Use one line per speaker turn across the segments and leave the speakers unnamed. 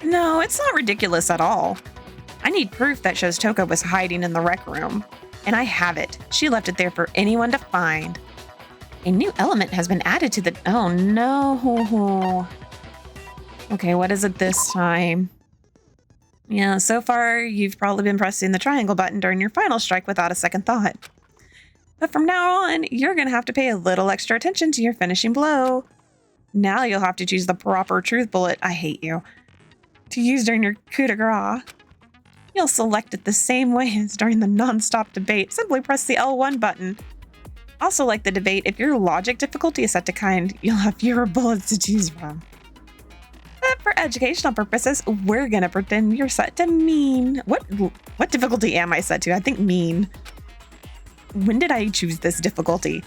No, it's not ridiculous at all. I need proof that shows Toko was hiding in the rec room. And I have it. She left it there for anyone to find. A new element has been added to the... Oh, no. Okay, what is it this time? Yeah, so far, you've probably been pressing the triangle button during your final strike without a second thought. But from now on, you're going to have to pay a little extra attention to your finishing blow. Now you'll have to choose the proper truth bullet, I hate you, to use during your coup de grace. You'll select it the same way as during the non-stop debate. Simply press the L1 button. Also, like the debate, if your logic difficulty is set to kind, you'll have fewer bullets to choose from. But for educational purposes, we're gonna pretend you're set to mean. What difficulty am I set to? I think mean. When did I choose this difficulty?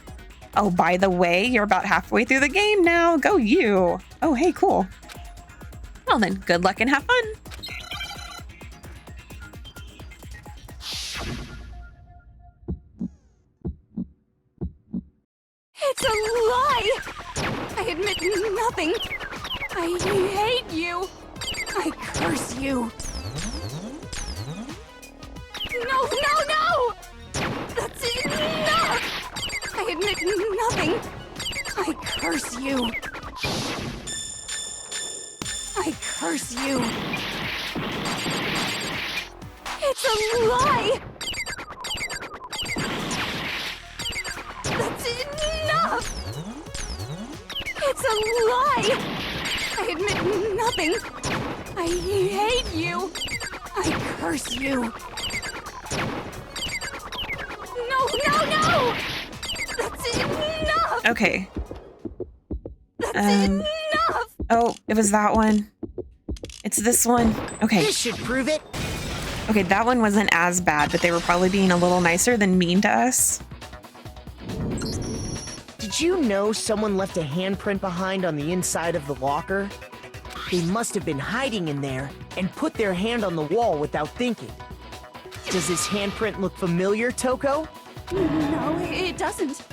Oh, by the way, you're about halfway through the game now. Go you. Oh, hey, cool. Well then, good luck and have fun.
It's a lie! I admit nothing. I hate you. I curse you. No! That's enough! I admit nothing. I curse you. I curse you. It's a lie! That's enough! It's a lie! I admit nothing. I hate you. I curse you. No! That's enough!
Okay.
That's enough!
Oh, it was that one. It's this one. Okay.
This should prove it.
Okay, that one wasn't as bad, but they were probably being a little nicer than mean to us.
Did you know someone left a handprint behind on the inside of the locker? They must have been hiding in there and put their hand on the wall without thinking. Does this handprint look familiar, Toko?
No, it doesn't.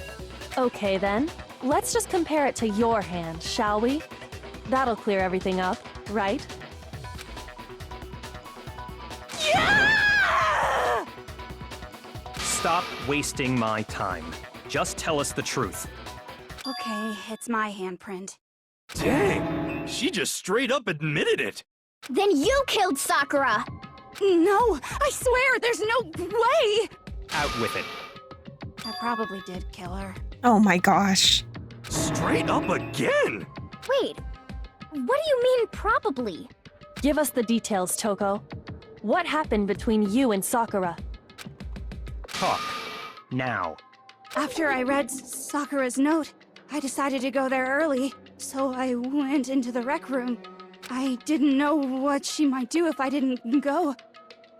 Okay then, let's just compare it to your hand, shall we? That'll clear everything up, right?
Yeah!
Stop wasting my time. Just tell us the truth.
Okay, it's my handprint.
Dang, she just straight up admitted it.
Then you killed Sakura!
No, I swear, there's no way!
Out with it.
I probably did kill her.
Oh my gosh.
Straight up again?
Wait, what do you mean probably?
Give us the details, Toko. What happened between you and Sakura?
Talk. Now.
After I read Sakura's note, I decided to go there early, so I went into the rec room. I didn't know what she might do if I didn't go,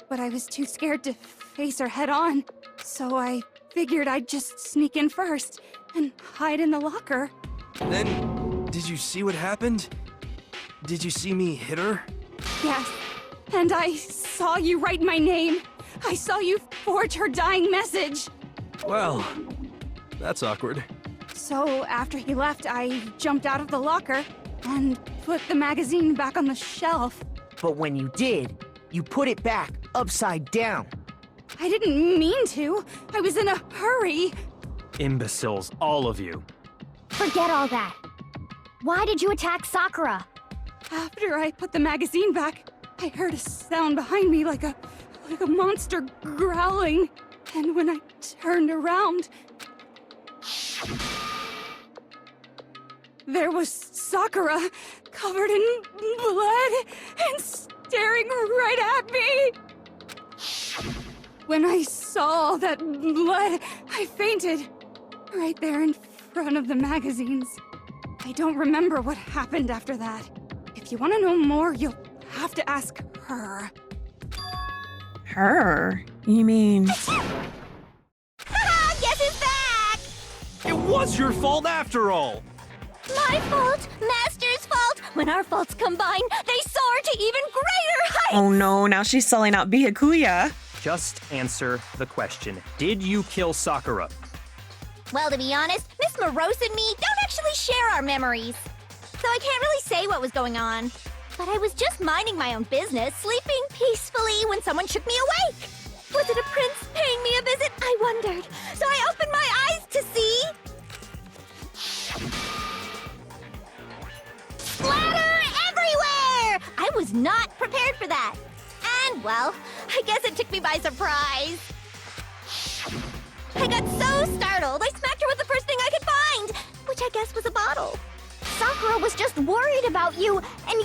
but I was too scared to face her head on, so I figured I'd just sneak in first and hide in the locker.
Then, did you see what happened? Did you see me hit her?
Yes, and I saw you write my name. I saw you forge her dying message.
Well, that's awkward.
So after he left, I jumped out of the locker and put the magazine back on the shelf.
But when you did, you put it back upside down.
I didn't mean to. I was in a hurry.
Imbeciles, all of you.
Forget all that. Why did you attack Sakura?
After I put the magazine back, I heard a sound behind me like a monster growling. And when I turned around, there was Sakura, covered in blood and staring right at me. When I saw that blood, I fainted right there in front of the magazines. I don't remember what happened after that. If you want to know more, you'll have to ask her.
Her? You mean...
Guess who's back?
It was your fault after all.
My fault, Master's fault. When our faults combine, they soar to even greater heights.
Oh no, now she's selling out Byakuya.
Just answer the question. Did you kill Sakura?
Well, to be honest, Miss Morose and me don't actually share our memories. So I can't really say what was going on. But I was just minding my own business, sleeping peacefully when someone shook me awake. Was it a prince paying me a visit? I wondered. So I opened my eyes to see... splatter everywhere! I was not prepared for that. And, well, I guess it took me by surprise. I got so startled, I smacked her with the first thing I could find, which I guess was a bottle. Sakura was just worried about you, and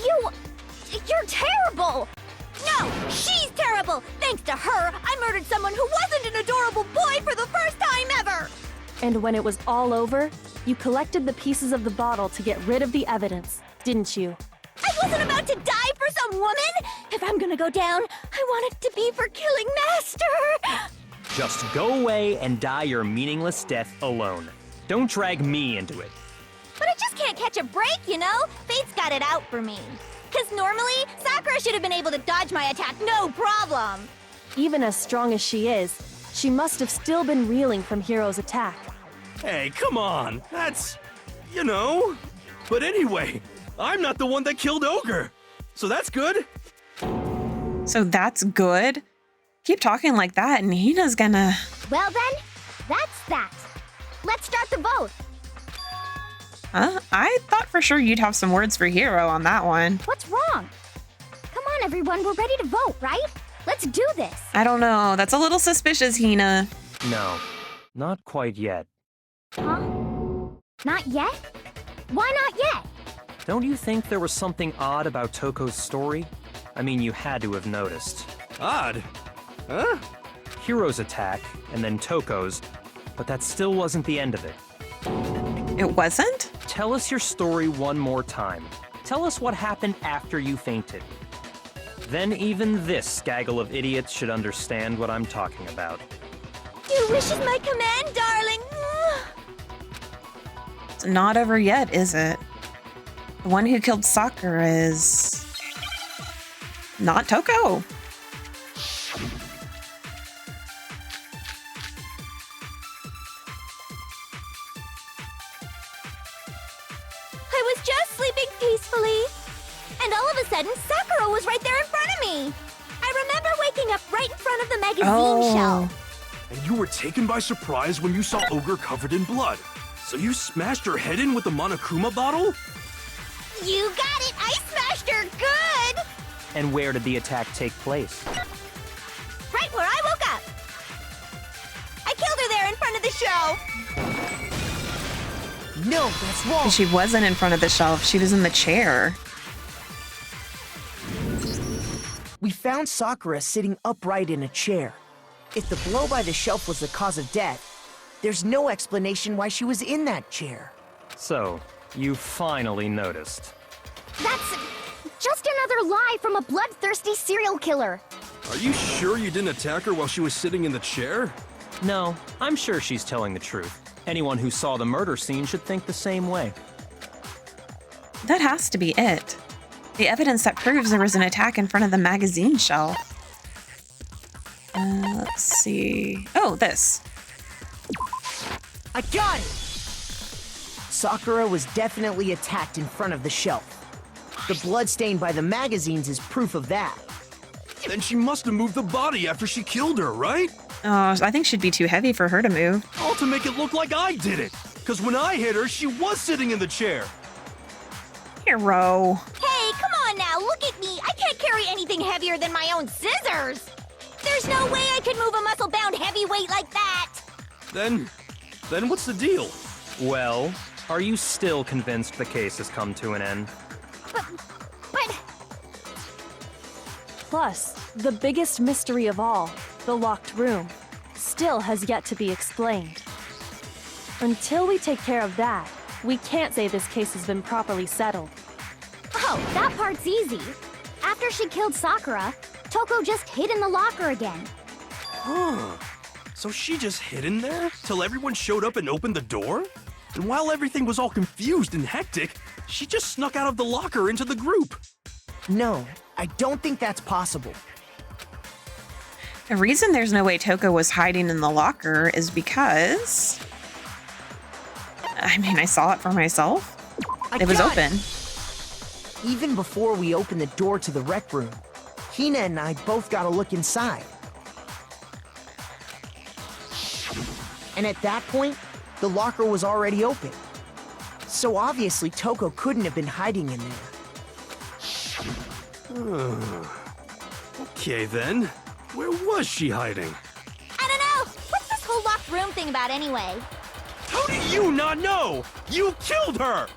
you're terrible! No, she's terrible! Thanks to her, I murdered someone who wasn't an adorable boy for the first time ever!
And when it was all over, you collected the pieces of the bottle to get rid of the evidence, didn't you?
I wasn't about to die for some woman! If I'm gonna go down, I want it to be for killing Master!
Just go away and die your meaningless death alone. Don't drag me into it.
But I just can't catch a break, you know? Fate's got it out for me. 'Cause normally, Sakura should have been able to dodge my attack no problem.
Even as strong as she is, she must have still been reeling from Hiro's attack.
Hey, come on. That's... you know. But anyway, I'm not the one that killed Ogre. So that's good.
So that's good? Keep talking like that and Hina's gonna...
Well then, that's that. Let's start the vote.
Huh? I thought for sure you'd have some words for Hiro on that one.
What's wrong? Come on, everyone, we're ready to vote, right? Let's do this.
I don't know. That's a little suspicious, Hina.
No, not quite yet.
Huh? Not yet? Why not yet?
Don't you think there was something odd about Toko's story? I mean, you had to have noticed.
Odd. Huh?
Hiro's attack, and then Toko's, but that still wasn't the end of it.
It wasn't?
Tell us your story one more time. Tell us what happened after you fainted. Then even this gaggle of idiots should understand what I'm talking about.
Your wish is my command, darling.
It's not over yet, is it? The one who killed Sakura is... not Toko.
I was just sleeping peacefully. And all of a sudden, Sakura was right there in front of me. I remember waking up right in front of the magazine shelf.
And you were taken by surprise when you saw Ogre covered in blood. So you smashed her head in with the Monokuma bottle?
You got it! I smashed her good!
And where did the attack take place?
Right where I woke up. I killed her there in front of the shelf.
No, that's wrong.
She wasn't in front of the shelf. She was in the chair.
We found Sakura sitting upright in a chair. If the blow by the shelf was the cause of death, there's no explanation why she was in that chair.
So, you finally noticed.
That's just another lie from a bloodthirsty serial killer.
Are you sure you didn't attack her while she was sitting in the chair?
No, I'm sure she's telling the truth. Anyone who saw the murder scene should think the same way.
That has to be it. The evidence that proves there was an attack in front of the magazine shelf. Let's see. Oh, this.
I got it! Sakura was definitely attacked in front of the shelf. The blood stain by the magazines is proof of that.
Then she must have moved the body after she killed her, right?
Oh, I think she'd be too heavy for her to move.
All to make it look like I did it. Because when I hit her, she was sitting in the chair.
Hiro.
Hey, come on now, look at me. I can't carry anything heavier than my own scissors. There's no way I could move a muscle-bound heavyweight like that.
Then what's the deal?
Well, are you still convinced the case has come to an end?
But...
Plus, the biggest mystery of all, the locked room, still has yet to be explained. Until we take care of that, we can't say this case has been properly settled.
Oh, that part's easy. After she killed Sakura, Toko just hid in the locker again.
Huh. So she just hid in there till everyone showed up and opened the door? And while everything was all confused and hectic, she just snuck out of the locker into the group.
No, I don't think that's possible.
The reason there's no way Toko was hiding in the locker is because... I mean, I saw it for myself. It was open.
Even before we opened the door to the rec room, Hina and I both got a look inside. And at that point, the locker was already open. So obviously Toko couldn't have been hiding in there.
Okay then. Where was she hiding?
I don't know. What's this whole locked room thing about anyway?
How do you not know? You killed her!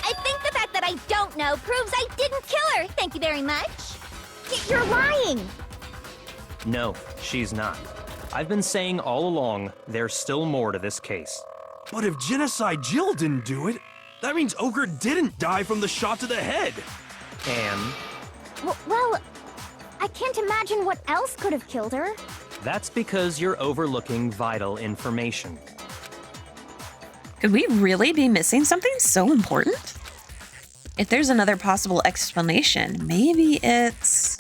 I think the fact that I don't know proves I didn't kill her. Thank you very much. You're lying.
No, she's not. I've been saying all along, there's still more to this case.
But if Genocide Jill didn't do it, that means Ogre didn't die from the shot to the head.
And
Well, I can't imagine what else could have killed her.
that's because you're overlooking vital information.
Could we really be missing something so important? If there's another possible explanation, maybe it's...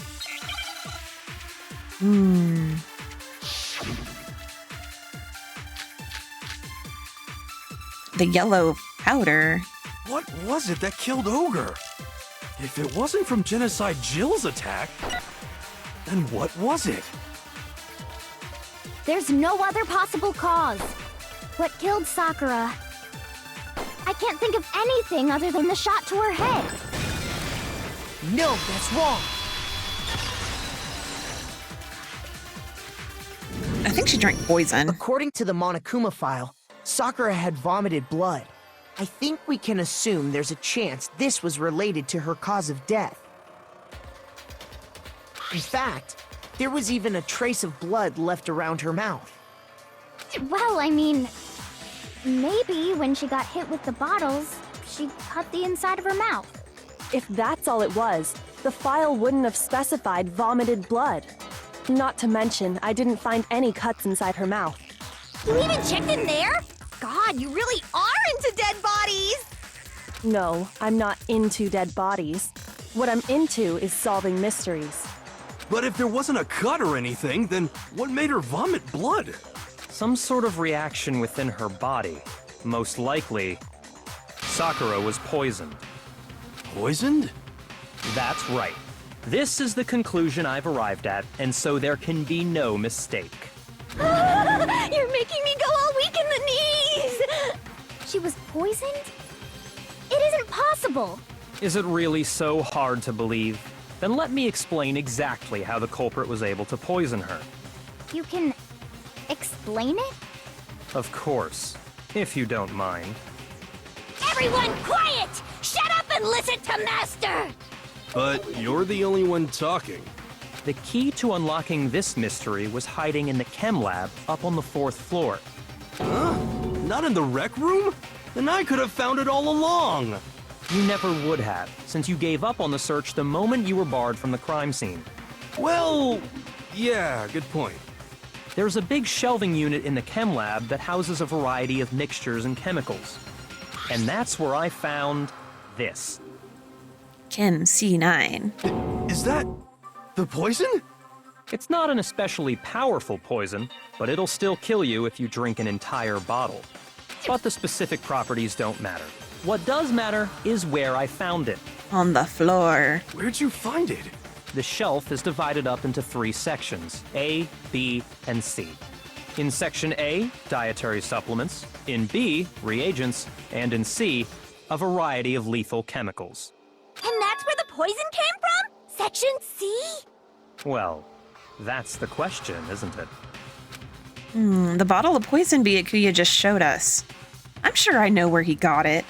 The yellow powder.
What was it that killed Ogre? If it wasn't from Genocide Jill's attack, then what was it?
There's no other possible cause. What killed Sakura? I can't think of anything other than the shot to her head.
No, that's wrong.
I think she drank poison.
According to the Monokuma file, Sakura had vomited blood. I think we can assume there's a chance this was related to her cause of death. In fact, there was even a trace of blood left around her mouth.
Well, I mean, maybe when she got hit with the bottles, she cut the inside of her mouth.
If that's all it was, the file wouldn't have specified vomited blood. Not to mention, I didn't find any cuts inside her mouth.
You even checked in there? God, you really are into dead bodies!
No, I'm not into dead bodies. What I'm into is solving mysteries.
But if there wasn't a cut or anything, then what made her vomit blood?
Some sort of reaction within her body. Most likely, Sakura was poisoned.
Poisoned?
That's right. This is the conclusion I've arrived at, and so there can be no mistake.
You're making me go all weak in the knees! She was poisoned? It isn't possible.
Is it really so hard to believe? Then let me explain exactly how the culprit was able to poison her.
You can explain it?
Of course, if you don't mind.
Everyone quiet! Shut up and listen to Master!
But you're the only one talking.
The key to unlocking this mystery was hiding in the chem lab up on the 4th floor.
Huh? Not in the rec room? Then I could have found it all along.
You never would have, since you gave up on the search the moment you were barred from the crime scene.
Well, yeah, good point.
There's a big shelving unit in the chem lab that houses a variety of mixtures and chemicals. And that's where I found this.
Chem C9.
Is that the poison?
It's not an especially powerful poison, but it'll still kill you if you drink an entire bottle. But the specific properties don't matter. What does matter is where I found it.
On the floor.
Where'd you find it?
The shelf is divided up into 3 sections, A, B, and C. In Section A, dietary supplements. In B, reagents. And in C, a variety of lethal chemicals.
And that's where the poison came from? Section C?
Well, that's the question, isn't it?
The bottle of poison Byakuya just showed us. I'm sure I know where he got it.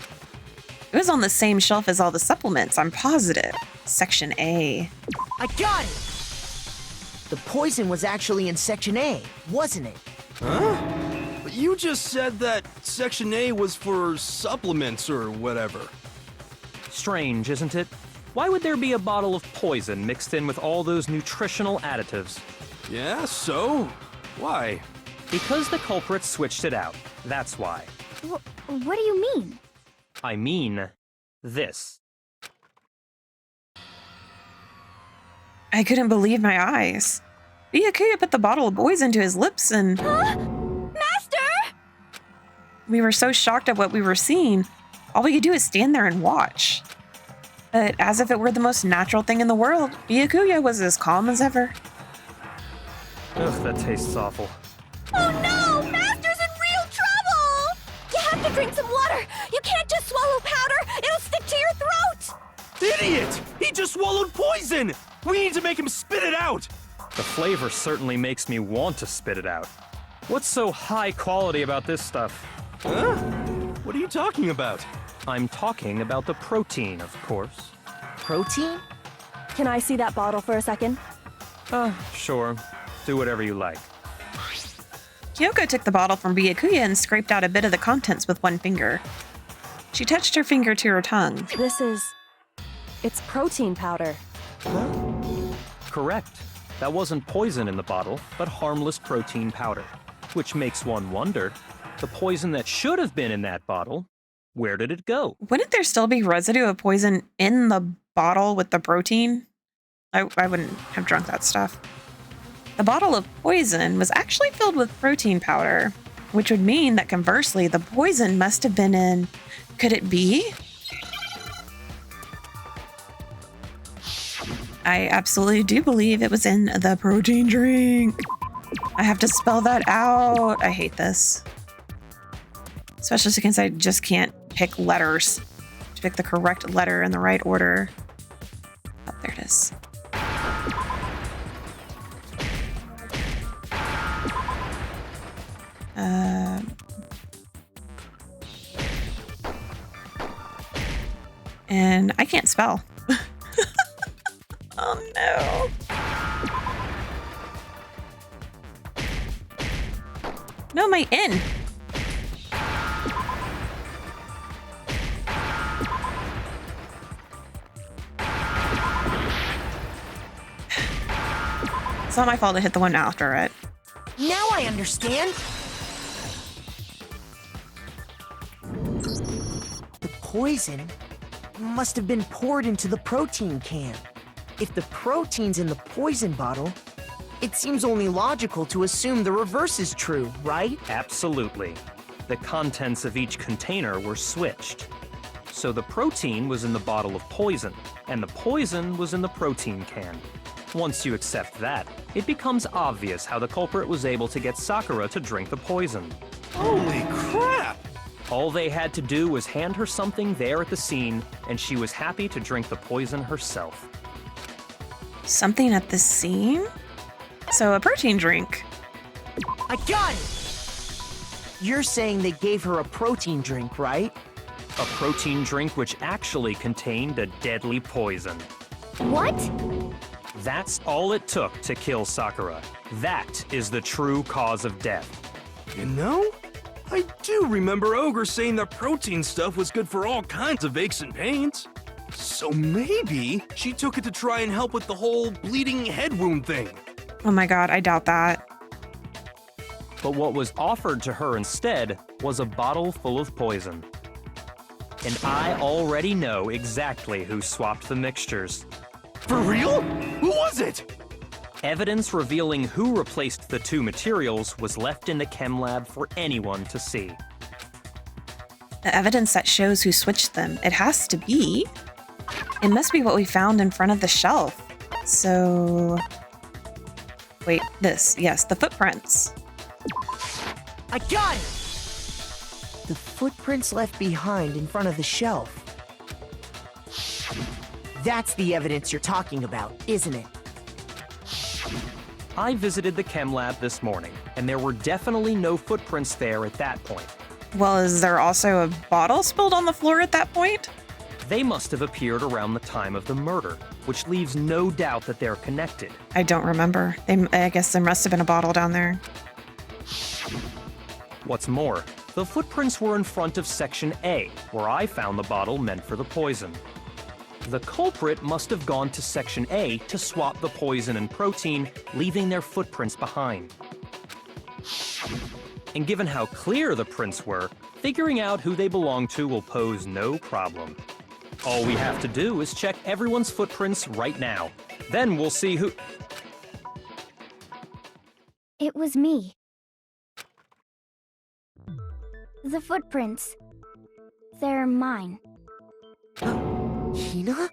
It was on the same shelf as all the supplements, I'm positive. Section A.
I got it! The poison was actually in Section A, wasn't it?
Huh? But you just said that Section A was for supplements or whatever.
Strange, isn't it? Why would there be a bottle of poison mixed in with all those nutritional additives?
Yeah, so? Why?
Because the culprit switched it out. That's why.
What do you mean?
I mean, this.
I couldn't believe my eyes. Byakuya put the bottle of poison to his lips and...
Master!
We were so shocked at what we were seeing. All we could do is stand there and watch. But as if it were the most natural thing in the world, Byakuya was as calm as ever.
Ugh, that tastes awful.
Oh no! Master's in real trouble! You have to drink some water! You can't just swallow powder! It'll stick to your throat!
Idiot! He just swallowed poison! We need to make him spit it out!
The flavor certainly makes me want to spit it out. What's so high quality about this stuff?
Huh? What are you talking about?
I'm talking about the protein, of course.
Protein?
Can I see that bottle for a second?
Sure. Do whatever you like.
Kyoko took the bottle from Byakuya and scraped out a bit of the contents with one finger. She touched her finger to her tongue.
It's protein powder.
Correct. That wasn't poison in the bottle, but harmless protein powder. Which makes one wonder, the poison that should have been in that bottle, where did it go?
Wouldn't there still be residue of poison in the bottle with the protein? I wouldn't have drunk that stuff. The bottle of poison was actually filled with protein powder, which would mean that conversely, the poison must have been in... Could it be? I absolutely do believe it was in the protein drink. I have to spell that out. I hate this. Especially since I just can't pick letters. To pick the correct letter in the right order. Oh, there it is. And I can't spell. Oh no. No, my N. It's not my fault I hit the one after it.
Now I understand. The poison must have been poured into the protein can. If the protein's in the poison bottle, it seems only logical to assume the reverse is true, right?
Absolutely. The contents of each container were switched. So the protein was in the bottle of poison, and the poison was in the protein can. Once you accept that, it becomes obvious how the culprit was able to get Sakura to drink the poison.
Holy crap!
All they had to do was hand her something there at the scene, and she was happy to drink the poison herself.
Something at the scene? So a protein drink.
I got it! You're saying they gave her a protein drink, right?
A protein drink which actually contained a deadly poison.
What?
That's all it took to kill Sakura. That is the true cause of death.
You know, I do remember Ogre saying that protein stuff was good for all kinds of aches and pains. So maybe she took it to try and help with the whole bleeding head wound thing.
Oh my god, I doubt that.
But what was offered to her instead was a bottle full of poison. And I already know exactly who swapped the mixtures.
For real? Who was it?
Evidence revealing who replaced the two materials was left in the chem lab for anyone to see.
The evidence that shows who switched them. It has to be. It must be what we found in front of the shelf. So... Wait, this. Yes, the footprints.
I got it! The footprints left behind in front of the shelf. That's the evidence you're talking about, isn't it?
I visited the chem lab this morning, and there were definitely no footprints there at that point.
Well, is there also a bottle spilled on the floor at that point?
They must have appeared around the time of the murder, which leaves no doubt that they're connected.
I don't remember. I guess there must have been a bottle down there.
What's more, the footprints were in front of Section A, where I found the bottle meant for the poison. The culprit must have gone to Section A to swap the poison and protein, leaving their footprints behind. And given how clear the prints were, figuring out who they belong to will pose no problem. All we have to do is check everyone's footprints right now. Then we'll see who...
It was me. The footprints. They're mine.
Hina?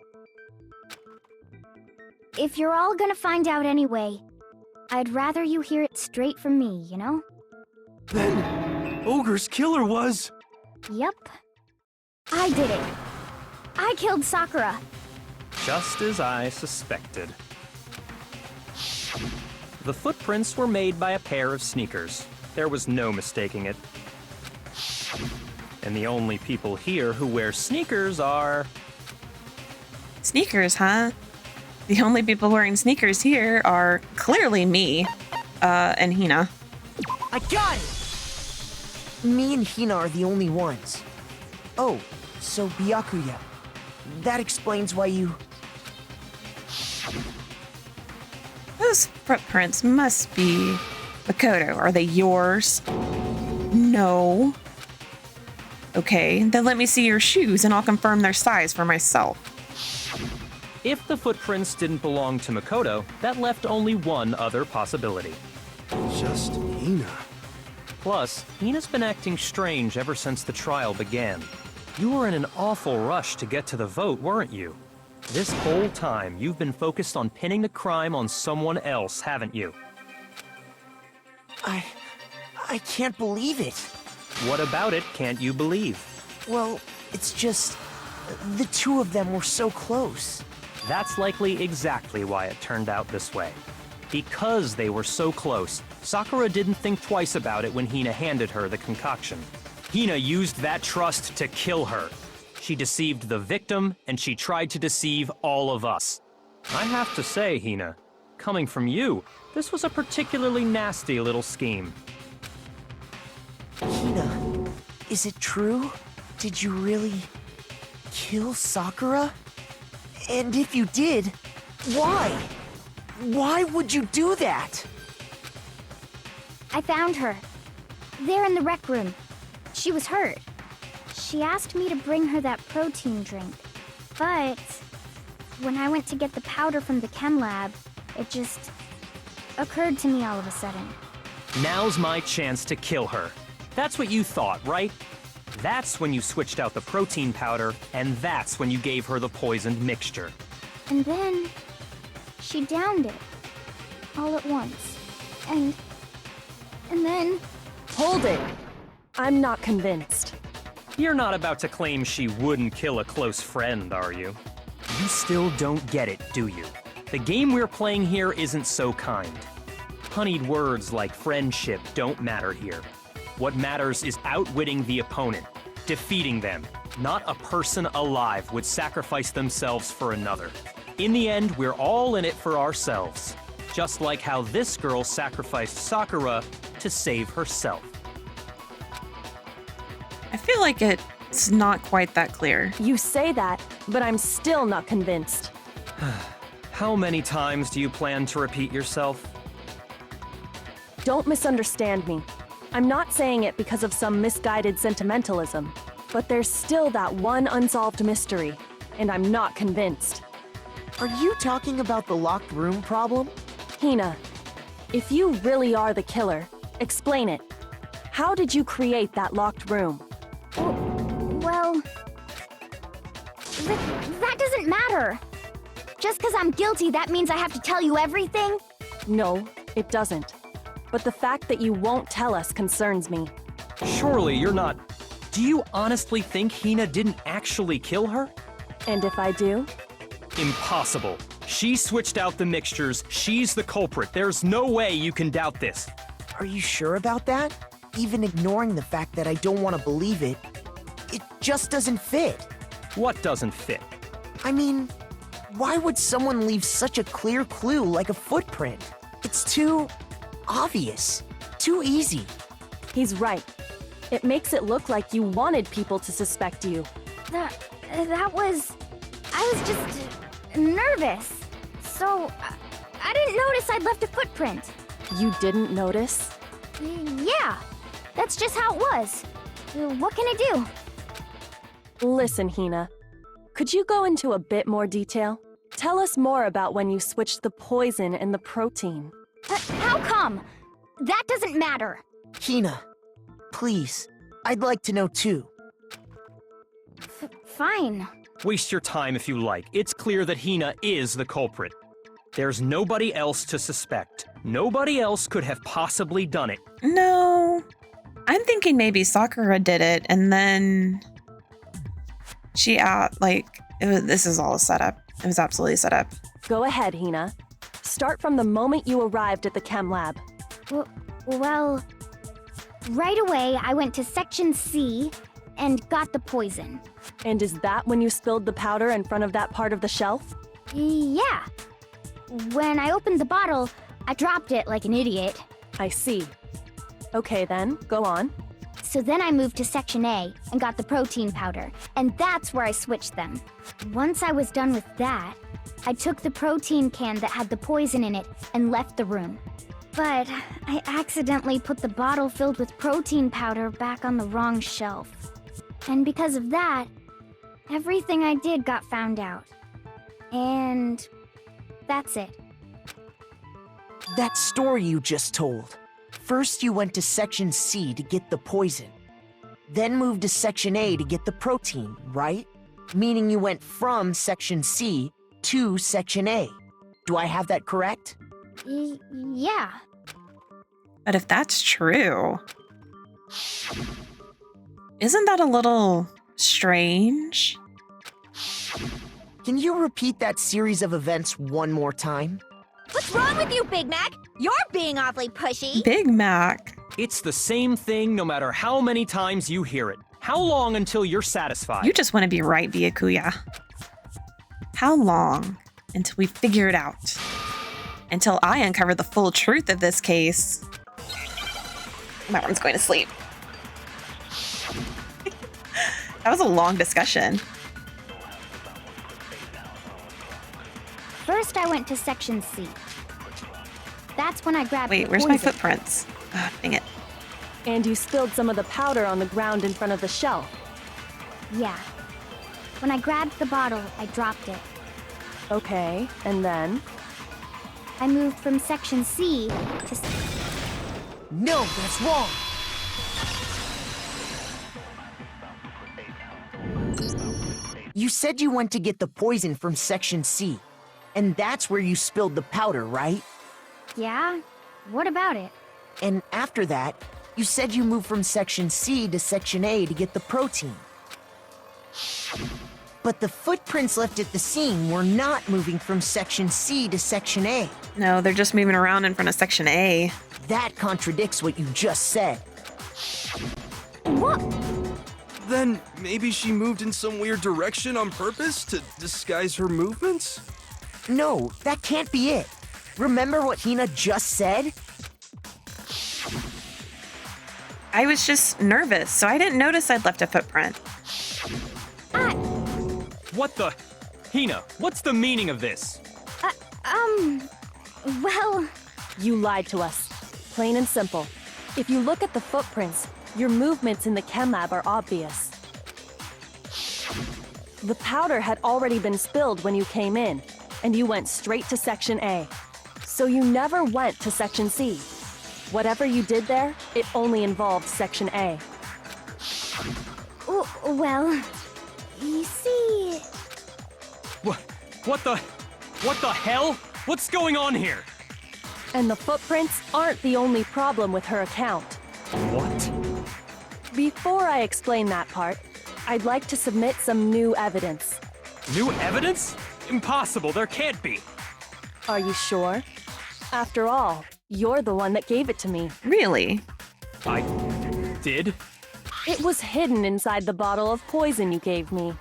if you're all gonna find out anyway, I'd rather you hear it straight from me, you know?
Then, Ogre's killer was...
Yep. I did it. I killed Sakura.
Just as I suspected. The footprints were made by a pair of sneakers. There was no mistaking it. And the only people here who wear sneakers are...
Sneakers, huh? The only people wearing sneakers here are clearly me, and Hina.
I got it! Me and Hina are the only ones. Oh, so Byakuya. That explains why you...
Those footprints must be... Makoto, are they yours? No. Okay, then let me see your shoes and I'll confirm their size for myself.
If the footprints didn't belong to Makoto, that left only one other possibility.
Just Hina.
Plus, Hina's been acting strange ever since the trial began. You were in an awful rush to get to the vote, weren't you? This whole time, you've been focused on pinning the crime on someone else, haven't you?
I can't believe it.
What about it can't you believe?
Well, it's just... the two of them were so close.
That's likely exactly why it turned out this way. Because they were so close, Sakura didn't think twice about it when Hina handed her the concoction. Hina used that trust to kill her. She deceived the victim, and she tried to deceive all of us. I have to say, Hina, coming from you, this was a particularly nasty little scheme.
Hina, is it true? Did you really... kill Sakura? And if you did, why? Why would you do that?
I found her. There in the rec room. She was hurt. She asked me to bring her that protein drink. But when I went to get the powder from the chem lab, it just occurred to me all of a sudden.
Now's my chance to kill her. That's what you thought, right? That's when you switched out the protein powder, and that's when you gave her the poisoned mixture.
And then she downed it all at once. And then...
Hold it! I'm not convinced.
You're not about to claim she wouldn't kill a close friend, are you? You still don't get it, do you? The game we're playing here isn't so kind. Honeyed words like friendship don't matter here. What matters is outwitting the opponent, defeating them. Not a person alive would sacrifice themselves for another. In the end, we're all in it for ourselves. Just like how this girl sacrificed Sakura to save herself.
I feel like it's not quite that clear.
You say that, but I'm still not convinced.
How many times do you plan to repeat yourself?
Don't misunderstand me. I'm not saying it because of some misguided sentimentalism, but there's still that one unsolved mystery, and I'm not convinced.
Are you talking about the locked room problem?
Hina, if you really are the killer, explain it. How did you create that locked room?
Well... that doesn't matter. Just because I'm guilty, that means I have to tell you everything?
No, it doesn't. But the fact that you won't tell us concerns me.
Surely you're not... Do you honestly think Hina didn't actually kill her?
And if I do?
Impossible. She switched out the mixtures. She's the culprit. There's no way you can doubt this.
Are you sure about that? Even ignoring the fact that I don't want to believe it, it just doesn't fit.
What doesn't fit?
I mean, why would someone leave such a clear clue like a footprint? It's too... obvious. Too easy.
He's right. It makes it look like you wanted people to suspect you.
That was... I was just... nervous. So... I didn't notice I'd left a footprint.
You didn't notice?
Yeah. That's just how it was. What can I do?
Listen, Hina. Could you go into a bit more detail? Tell us more about when you switched the poison and the protein.
How come? That doesn't matter.
Hina, please. I'd like to know too.
Fine.
Waste your time if you like. It's clear that Hina is the culprit. There's nobody else to suspect. Nobody else could have possibly done it.
No. I'm thinking maybe Sakura did it and then she this is all a setup. It was absolutely set up.
Go ahead, Hina. Start from the moment you arrived at the chem lab.
Well, right away I went to Section C and got the poison.
And is that when you spilled the powder in front of that part of the shelf?
Yeah. When I opened the bottle, I dropped it like an idiot.
I see. Okay then, go on.
So then I moved to Section A and got the protein powder, and that's where I switched them. Once I was done with that, I took the protein can that had the poison in it and left the room. But I accidentally put the bottle filled with protein powder back on the wrong shelf. And because of that, everything I did got found out. And that's it.
That story you just told. First, you went to Section C to get the poison. Then moved to Section A to get the protein, right? Meaning you went from Section C to Section A. Do I have that correct?
Yeah.
But if that's true, isn't that a little strange?
Can you repeat that series of events one more time?
What's wrong with you, Big Mac? You're being awfully pushy.
Big Mac.
It's the same thing no matter how many times you hear it. How long until you're satisfied?
You just want to be right, Byakuya. How long until we figure it out? Until I uncover the full truth of this case. My arm's going to sleep. That was a long discussion.
First, I went to Section C. That's when I grabbed
Wait,
the
where's my
poison.
footprints? Ah, dang it.
And you spilled some of the powder on the ground in front of the shelf.
Yeah. When I grabbed the bottle, I dropped it.
Okay, and then?
I moved from Section C to...
No, that's wrong! You said you went to get the poison from Section C, and that's where you spilled the powder, right?
Yeah? What about it?
And after that, you said you moved from Section C to Section A to get the protein. But the footprints left at the scene were not moving from Section C to Section A.
No, they're just moving around in front of Section A.
That contradicts what you just said.
What?
Then maybe she moved in some weird direction on purpose to disguise her movements?
No, that can't be it. Remember what Hina just said?
I was just nervous, so I didn't notice I'd left a footprint.
What the? Hina, what's the meaning of this?
Well...
You lied to us. Plain and simple. If you look at the footprints, your movements in the chem lab are obvious. The powder had already been spilled when you came in, and you went straight to Section A. So you never went to Section C. Whatever you did there, it only involved Section A.
Well... You see...
What the hell? What's going on here?
And the footprints aren't the only problem with her account.
What?
Before I explain that part, I'd like to submit some new evidence.
New evidence? Impossible, there can't be.
Are you sure? After all, you're the one that gave it to me.
Really?
I did?
It was hidden inside the bottle of poison you gave me.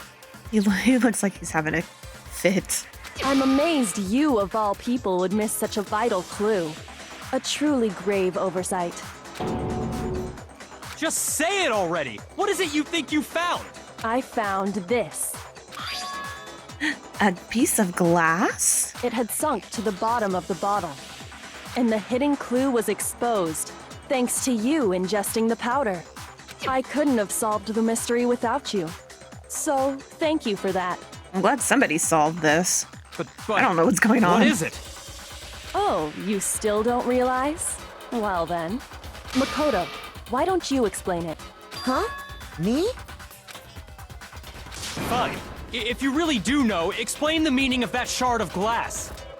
He looks like he's having a fit.
I'm amazed you, of all people, would miss such a vital clue. A truly grave oversight.
Just say it already! What is it you think you found?
I found this.
A piece of glass?
It had sunk to the bottom of the bottle. And the hidden clue was exposed, thanks to you ingesting the powder. I couldn't have solved the mystery without you. So, thank you for that.
I'm glad somebody solved this.
But
I don't know what's going on.
What is it?
Oh, you still don't realize? Well then. Makoto, why don't you explain it?
Huh? Me?
Fine. If you really do know, explain the meaning of that shard of glass.